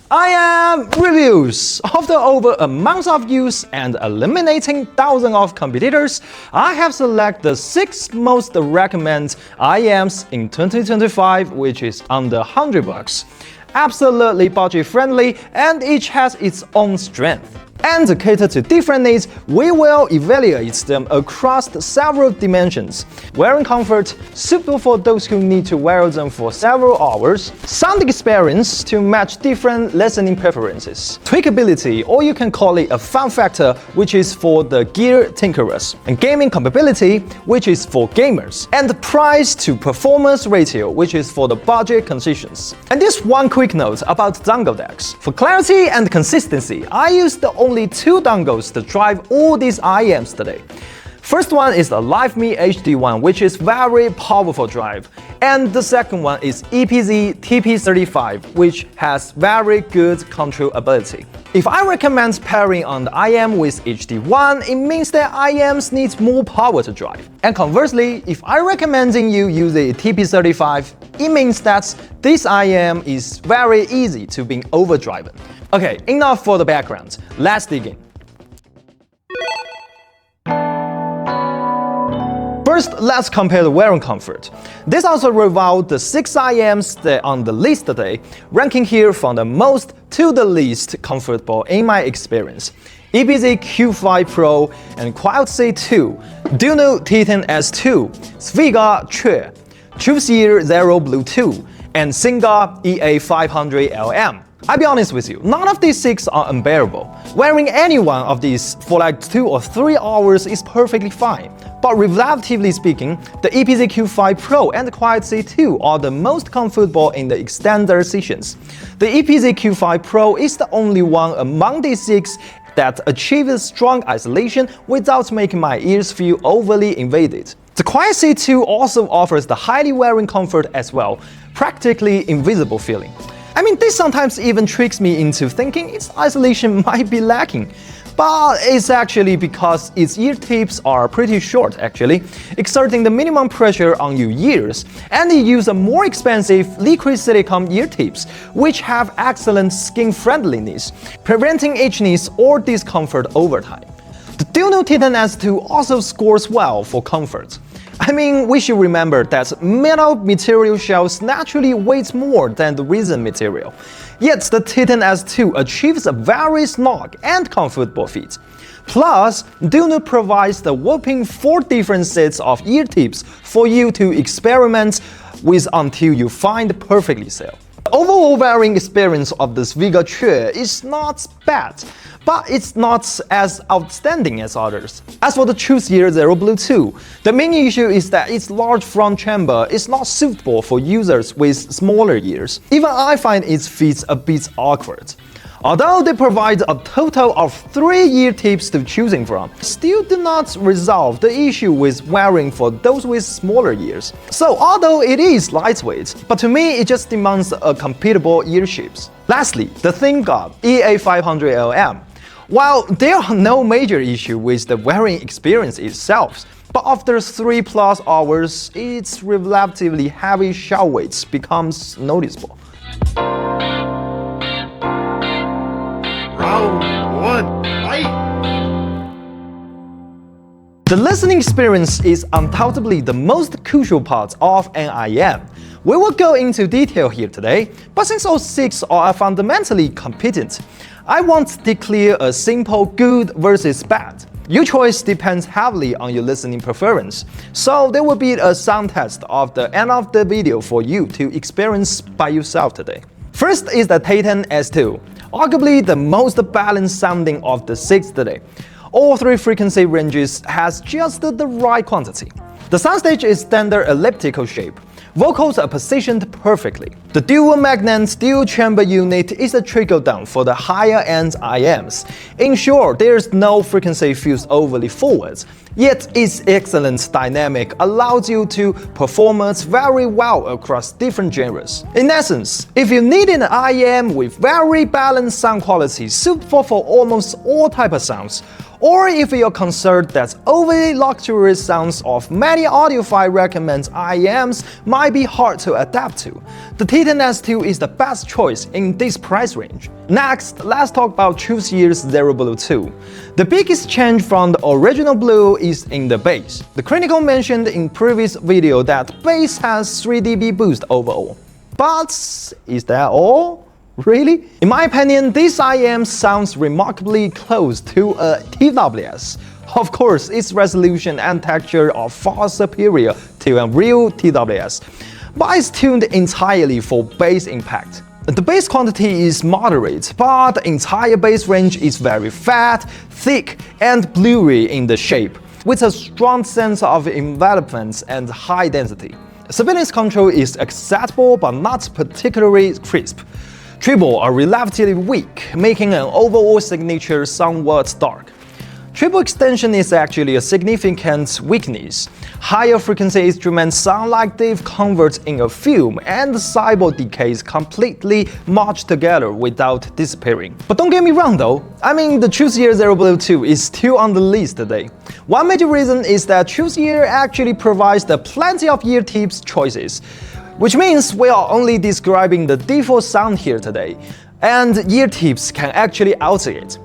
IEM reviews. After over a month of use and eliminating thousands of competitors, I have selected the 6 most recommended IEMs in 2025, which is under $100. Absolutely budget friendly, and each has its own strength. And to cater to different needs, we will evaluate them across several dimensions. Wearing comfort, suitable for those who need to wear them for several hours. Sound experience to match different listening preferences. Tweakability, or you can call it a fun factor, which is for the gear tinkerers. And gaming compatibility, which is for gamers. And the price to performance ratio, which is for the budget conscious. And this one quick note about dongle decks. For clarity and consistency, I used only 2 dongles to drive all these IEMs today. First one is the LiveMe HD1, which is very powerful drive, and the second one is EPZ TP35, which has very good control ability. If I recommend pairing on the IEM with HD1, it means that IEMs need more power to drive. And conversely, if I recommending you use a TP35, it means that this IEM is very easy to be overdriven. Okay, enough for the background. Let's dig in. First, let's compare the wearing comfort. This also revolves the 6 IEMs that are on the list today, ranking here from the most to the least comfortable in my experience. EPZ Q5 Pro and Quiet C2, Duno Titan S2, SVIGA QUE, Truth Zero Blue 2, and SVIGA EA500LM. I'll be honest with you, none of these 6 are unbearable. Wearing any one of these for like 2 or 3 hours is perfectly fine. But relatively speaking, the EPZ Q5 Pro and the Quiet C2 are the most comfortable in the extended sessions. The EPZ Q5 Pro is the only one among these 6 that achieves strong isolation without making my ears feel overly invaded. The Quiet C2 also offers the highly wearing comfort as well, practically invisible feeling. I mean, this sometimes even tricks me into thinking its isolation might be lacking. But it's actually because its ear tips are pretty short actually, exerting the minimum pressure on your ears, and it uses more expensive liquid silicone ear tips, which have excellent skin friendliness, preventing itchiness or discomfort over time. The Duno Titan S2 also scores well for comfort. I mean, we should remember that metal material shells naturally weigh more than the resin material. Yet the Titan S2 achieves a very snug and comfortable fit. Plus, Duno provides the whopping 4 different sets of ear tips for you to experiment with until you find perfectly safe. The overall wearing experience of the SVIGA QUE is not bad, but it's not as outstanding as others. As for the Truth Zero Blue 2, the main issue is that its large front chamber is not suitable for users with smaller ears. Even I find its fit a bit awkward. Although they provide a total of 3 ear tips to choosing from, still do not resolve the issue with wearing for those with smaller ears. So although it is lightweight, but to me it just demands a compatible ear shapes. Lastly, the SVIGA EA500LM. While there are no major issue with the wearing experience itself, but after 3+ hours, its relatively heavy shell weight becomes noticeable. Round 1, fight! The listening experience is undoubtedly the most crucial part of an IEM. We will go into detail here today, but since all 6 are fundamentally competent, I want to declare a simple good versus bad. Your choice depends heavily on your listening preference, so there will be a sound test at the end of the video for you to experience by yourself today. First is the Titan S2, arguably the most balanced sounding of the 6 today. All 3 frequency ranges has just the right quantity. The soundstage is standard elliptical shape. Vocals are positioned perfectly. The dual magnet dual chamber unit is a trickle down for the higher end IEMs. In short, there's no frequency feels overly forward. Yet its excellent dynamic allows you to perform it very well across different genres. In essence, if you need an IEM with very balanced sound quality suitable for almost all types of sounds, Or if you're concerned that overly luxurious sounds of many audiophiles recommend IEMs might be hard to adapt to, the Titan S2 is the best choice in this price range. Next, let's talk about Choose Year's Zero Blue 2. The biggest change from the original Blue is in the bass. The Critical mentioned in previous video that bass has 3 dB boost overall. But is that all? Really? In my opinion, this IEM sounds remarkably close to a TWS. Of course, its resolution and texture are far superior to a real TWS, but it's tuned entirely for bass impact. The bass quantity is moderate, but the entire bass range is very fat, thick, and bluey in the shape, with a strong sense of envelopment and high density. Sibilance control is acceptable but not particularly crisp. Treble are relatively weak, making an overall signature somewhat dark. Treble extension is actually a significant weakness. Higher frequency instruments sound like they've converted in a film, and the cymbal decays completely merge together without disappearing. But don't get me wrong though, the Choose Year Zero Blue 2 is still on the list today. One major reason is that Choose Year actually provides plenty of ear tips choices, which means we are only describing the default sound here today, and ear tips can actually alter it.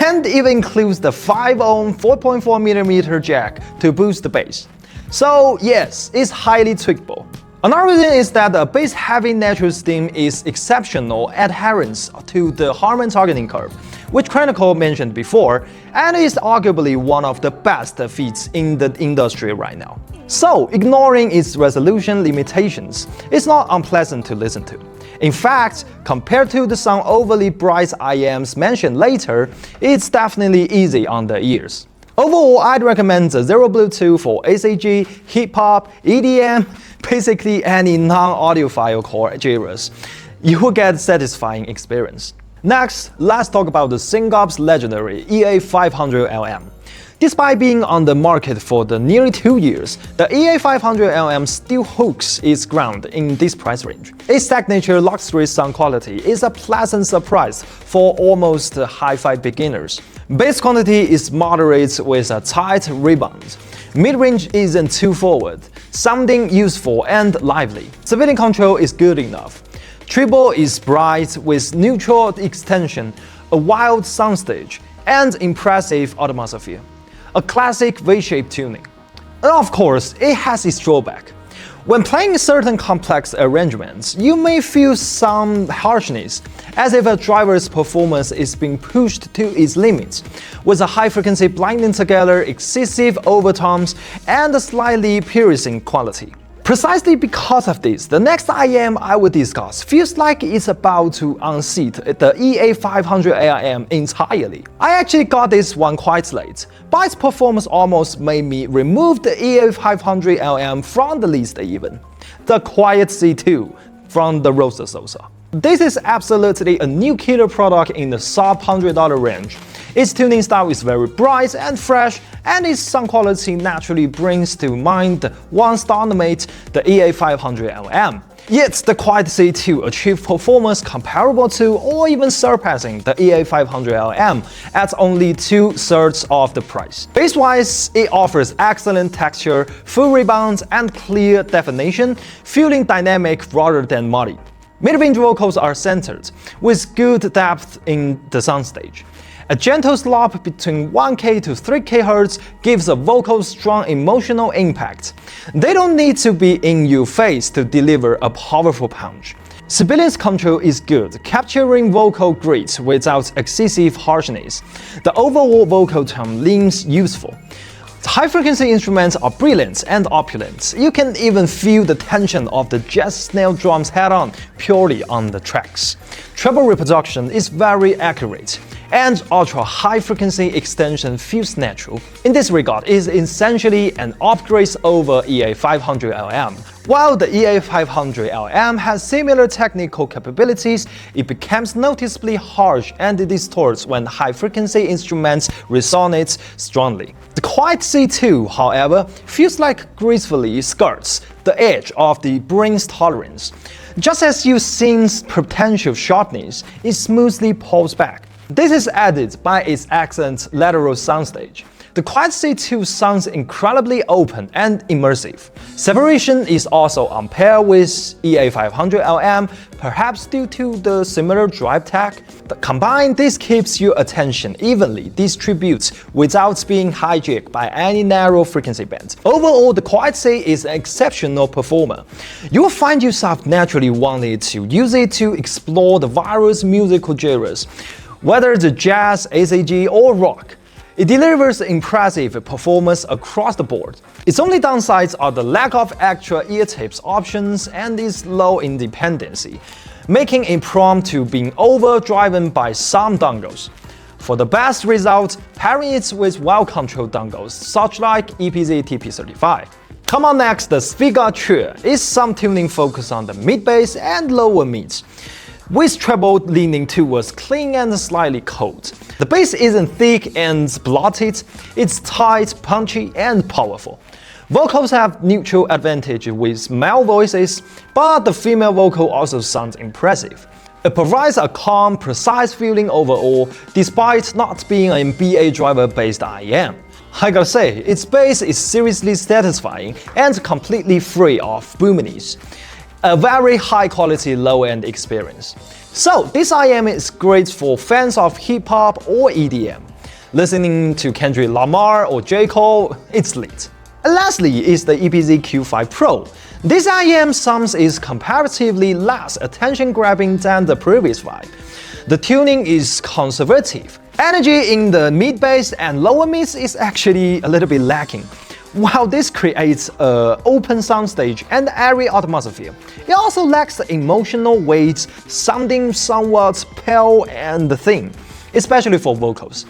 And it includes the 5-ohm 4.4mm jack to boost the bass. So yes, it's highly tweakable. Another reason is that the bass-heavy natural stem is exceptional adherence to the Harman targeting curve, which Chronicle mentioned before, and is arguably one of the best fits in the industry right now. So, ignoring its resolution limitations, it's not unpleasant to listen to. In fact, compared to some overly bright IEMs mentioned later, it's definitely easy on the ears. Overall, I'd recommend the Zero Blue 2 for ACG, hip-hop, EDM, basically any non-audiophile core genres. You will get a satisfying experience. Next, let's talk about the Syngop's legendary EA500LM. Despite being on the market for nearly 2 years, the EA500LM still hooks its ground in this price range. Its signature luxury sound quality is a pleasant surprise for almost hi-fi beginners. Bass quantity is moderate with a tight rebound. Mid-range isn't too forward, sounding useful and lively. Sibilance control is good enough. Treble is bright with neutral extension, a wild soundstage, and impressive atmosphere. A classic V-shaped tuning. And of course, it has its drawback. When playing certain complex arrangements, you may feel some harshness, as if a driver's performance is being pushed to its limits, with a high-frequency blending together, excessive overtones, and a slightly piercing quality. Precisely because of this, the next IEM I will discuss feels like it's about to unseat the EA500LM entirely. I actually got this one quite late, but its performance almost made me remove the EA500LM from the list even. The Quiet C2 from the Rosa Sosa. This is absolutely a new killer product in the sub-$100 range. Its tuning style is very bright and fresh, and its sound quality naturally brings to mind the once dynamite, the EA500LM. Yet the Quiet C2 achieved performance comparable to or even surpassing the EA500LM at only 2/3 of the price. Bass-wise, it offers excellent texture, full rebound, and clear definition, feeling dynamic rather than muddy. Mid-range vocals are centered, with good depth in the soundstage. A gentle slop between 1K to 3K Hz gives a vocal strong emotional impact. They don't need to be in your face to deliver a powerful punch. Sibilance control is good, capturing vocal grit without excessive harshness. The overall vocal tone seems useful. High-frequency instruments are brilliant and opulent. You can even feel the tension of the jazz snare drums head-on purely on the tracks. Treble reproduction is very accurate, and ultra-high-frequency extension feels natural. In this regard, it is essentially an upgrade over EA500LM. While the EA500LM has similar technical capabilities, it becomes noticeably harsh and distorts when high-frequency instruments resonate strongly. The Quiet C2, however, feels like gracefully skirts the edge of the brain's tolerance. Just as you've seen potential sharpness, it smoothly pulls back. This is added by its excellent lateral soundstage. The Quiet C2 sounds incredibly open and immersive. Separation is also on par with EA500LM, perhaps due to the similar drive tech. Combined, this keeps your attention evenly distributed without being hijacked by any narrow frequency bands. Overall, the Quiet C is an exceptional performer. You will find yourself naturally wanting to use it to explore the various musical genres, whether it's jazz, ACG, or rock. It delivers impressive performance across the board. Its only downsides are the lack of extra ear tips options and its low independency, making it prone to being overdriven by some dongles. For the best result, pairing it with well-controlled dongles, such like EPZ TP35. Come on next, the SVIGA QUE is some tuning focused on the mid-bass and lower mids, with treble leaning towards clean and slightly cold. The bass isn't thick and blotted, it's tight, punchy, and powerful. Vocals have neutral advantage with male voices, but the female vocal also sounds impressive. It provides a calm, precise feeling overall, despite not being an BA driver-based IEM. I gotta say, its bass is seriously satisfying and completely free of boominess. A very high-quality low-end experience. So, this IEM is great for fans of hip-hop or EDM. Listening to Kendrick Lamar or J. Cole, it's lit. And lastly is the EPZ Q5 Pro. This IEM sound is comparatively less attention-grabbing than the previous vibe. The tuning is conservative. Energy in the mid-bass and lower mids is actually a little bit lacking. While this creates an open soundstage and airy atmosphere, it also lacks the emotional weight, sounding somewhat pale and thin, especially for vocals.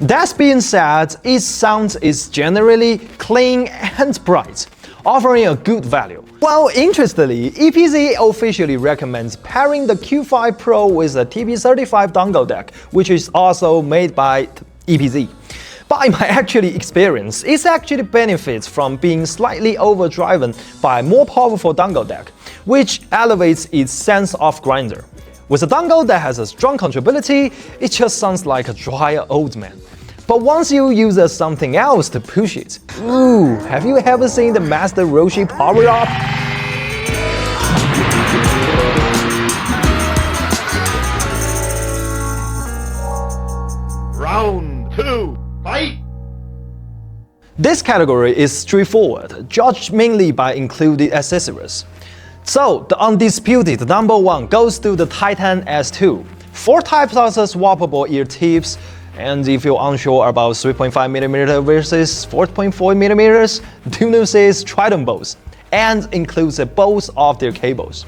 That being said, its sound is generally clean and bright, offering a good value. Well, interestingly, EPZ officially recommends pairing the Q5 Pro with a TP35 dongle deck, which is also made by EPZ. But in my experience, it actually benefits from being slightly overdriven by a more powerful dongle deck, which elevates its sense of grandeur. With a dongle that has a strong controllability, it just sounds like a drier old man. But once you use something else to push it, ooh, have you ever seen the Master Roshi power-up? Round 2, fight! This category is straightforward, judged mainly by included accessories. So, the undisputed number one goes to the Titan S2. 4 types of swappable ear tips, and if you're unsure about 3.5mm versus 4.4mm, do notice try them both, and includes both of their cables.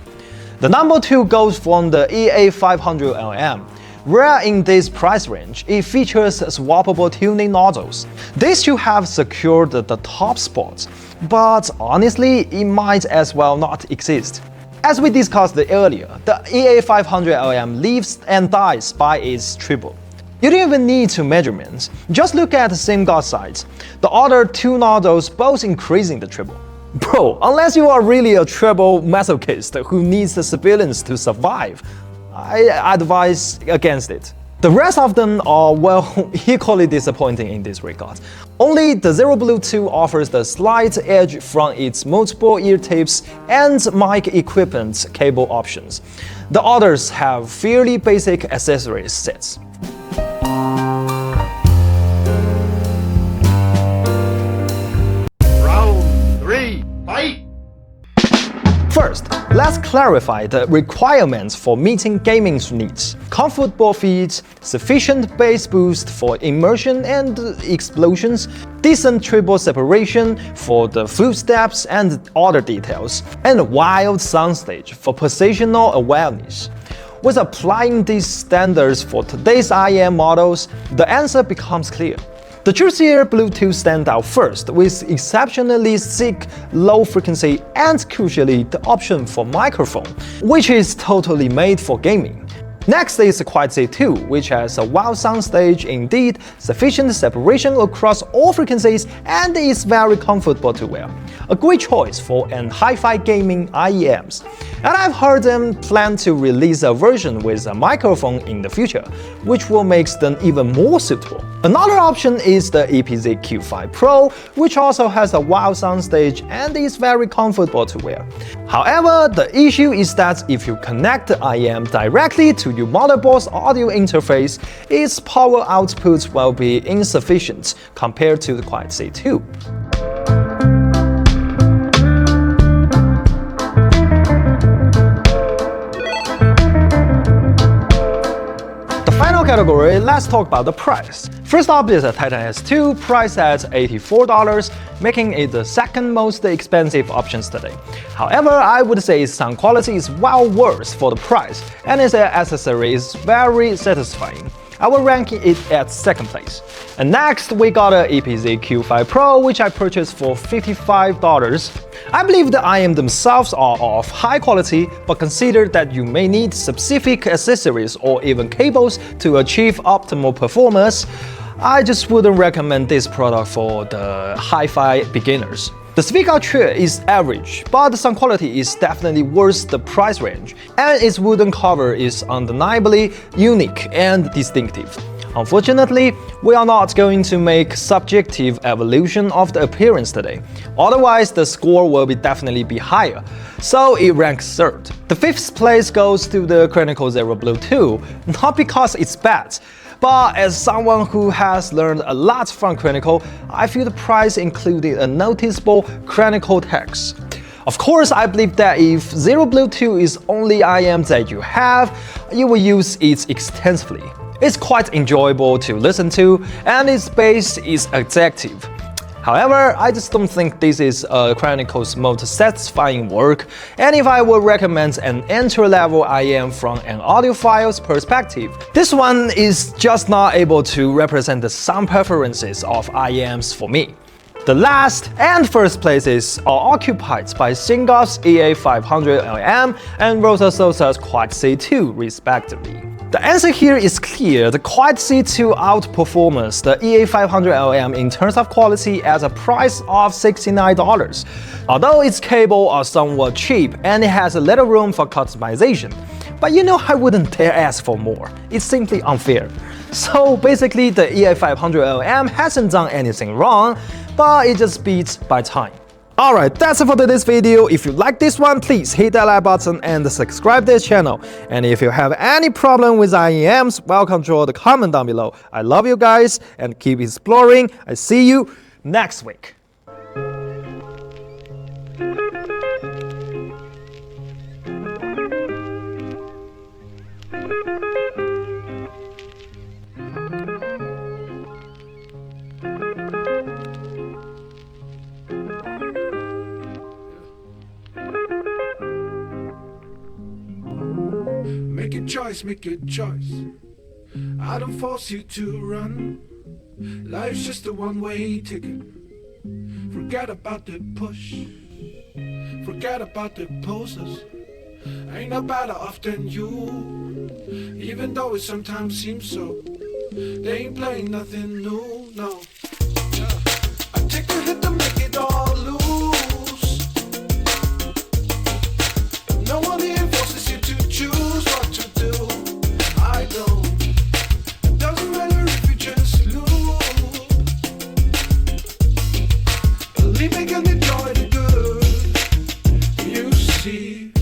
The number 2 goes from the EA500LM. Rare in this price range, it features swappable tuning nozzles. These two have secured the top spots, but honestly, it might as well not exist. As we discussed earlier, the EA500LM lives and dies by its treble. You don't even need two measurements, just look at the same gut size. The other 2 nozzles both increasing the treble. Bro, unless you are really a treble masochist who needs the sibilance to survive, I advise against it. The rest of them are, well, equally disappointing in this regard. Only the Zero Blue 2 offers the slight edge from its multiple ear tips and mic equipment cable options. The others have fairly basic accessory sets. Round 3, fight! First, let's clarify the requirements for meeting gaming needs. Comfortable feet, sufficient bass boost for immersion and explosions, decent treble separation for the footsteps and other details, and wild soundstage for positional awareness. With applying these standards for today's IEM models, the answer becomes clear. The juicier Bluetooth stand out first, with exceptionally thick, low frequency, and crucially the option for microphone, which is totally made for gaming. Next is Taisei 2, which has a wow soundstage, indeed, sufficient separation across all frequencies, and is very comfortable to wear. A great choice for an hi-fi gaming IEMs. And I've heard them plan to release a version with a microphone in the future, which will make them even more suitable. Another option is the EPZ-Q5 Pro, which also has a wow soundstage and is very comfortable to wear. However, the issue is that if you connect the IEM directly to your motherboard's audio interface, its power output will be insufficient compared to the Taisei 2. Final category, let's talk about the price. First up is a Titan S2, priced at $84, making it the second most expensive options today. However, I would say sound quality is well worth for the price, and its accessory is very satisfying. I will rank it at second place. And next, we got a EPZ-Q5 Pro, which I purchased for $55. I believe the IEM themselves are of high quality, but consider that you may need specific accessories or even cables to achieve optimal performance. I just wouldn't recommend this product for the hi-fi beginners. The SVIGA QUE is average, but the sound quality is definitely worth the price range, and its wooden cover is undeniably unique and distinctive. Unfortunately, we are not going to make subjective evaluation of the appearance today. Otherwise, the score will definitely be higher. So it ranks third. The fifth place goes to the Chronicle Zero Blue 2, not because it's bad, but as someone who has learned a lot from Chronicle, I feel the price included a noticeable Chronicle tax. Of course, I believe that if Zero Blue 2 is only IEM that you have, you will use it extensively. It's quite enjoyable to listen to, and its bass is exactive. However, I just don't think this is Chronicle's most satisfying work, and if I would recommend an entry-level IEM from an audiophile's perspective, this one is just not able to represent the sound preferences of IEMs for me. The last and first places are occupied by Singop's EA500LM and Rosa Sosa's Taisei 2 respectively. The answer here is clear. The Taisei 2 outperforms the EA500LM in terms of quality at a price of $69. Although its cables are somewhat cheap and it has a little room for customization, but you know I wouldn't dare ask for more. It's simply unfair. So basically the EA500LM hasn't done anything wrong, but it just beats by time. Alright, that's it for today's video. If you like this one, please hit that like button and subscribe to this channel. And if you have any problem with IEMs, welcome to the comment down below. I love you guys and keep exploring. I see you next week. Make your choice, make your choice. I don't force you to run. Life's just a one-way ticket. Forget about the push. Forget about the posters. Ain't no better off than you. Even though it sometimes seems so. They ain't playing nothing new, no. I take a hit to make it all loose. No one here forces you to choose what to do. I don't. It doesn't matter if you just lose. Believe me, can enjoy the good. You see.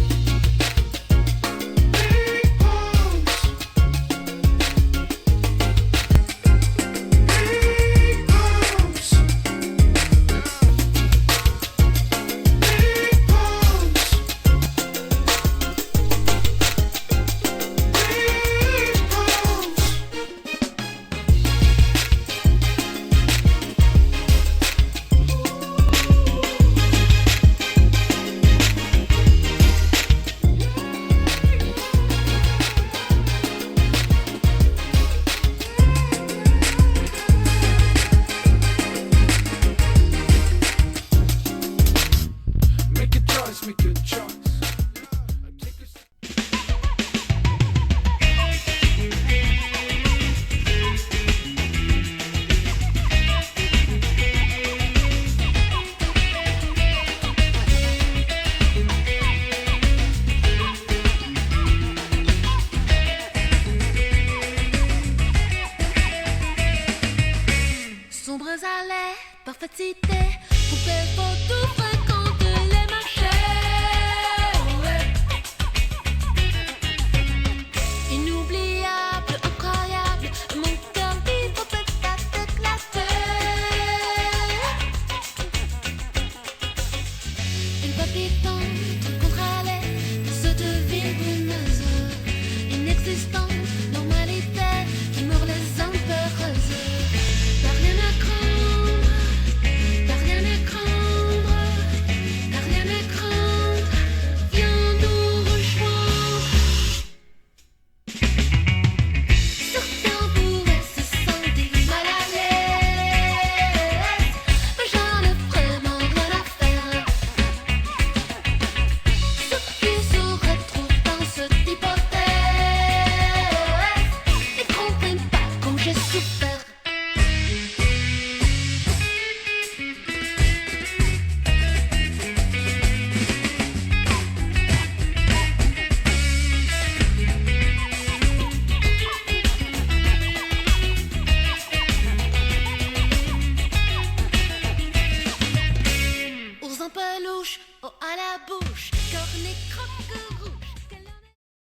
parfaite cité, poupée Vaudoux fréquente les marchés. Ouais. Inoubliable, incroyable, mon cœur vibre peut pas t'éclater. Une palpitante contre-allée dans cette ville brumeuse, inexistante normalité qui meurt les âmes peureuses. T'as rien à craindre, t'as rien à craindre, t'as rien à craindre, viens nous rejoindre. Certains pourraient se sentir mal à l'aise, mais j'en ai vraiment rien à faire. Ceux qui se retrouvent dans cette hypothèse, ne comprennent pas comme j'ai souffert. Ours en peluche, eau à la bouche, cornet croque rouge.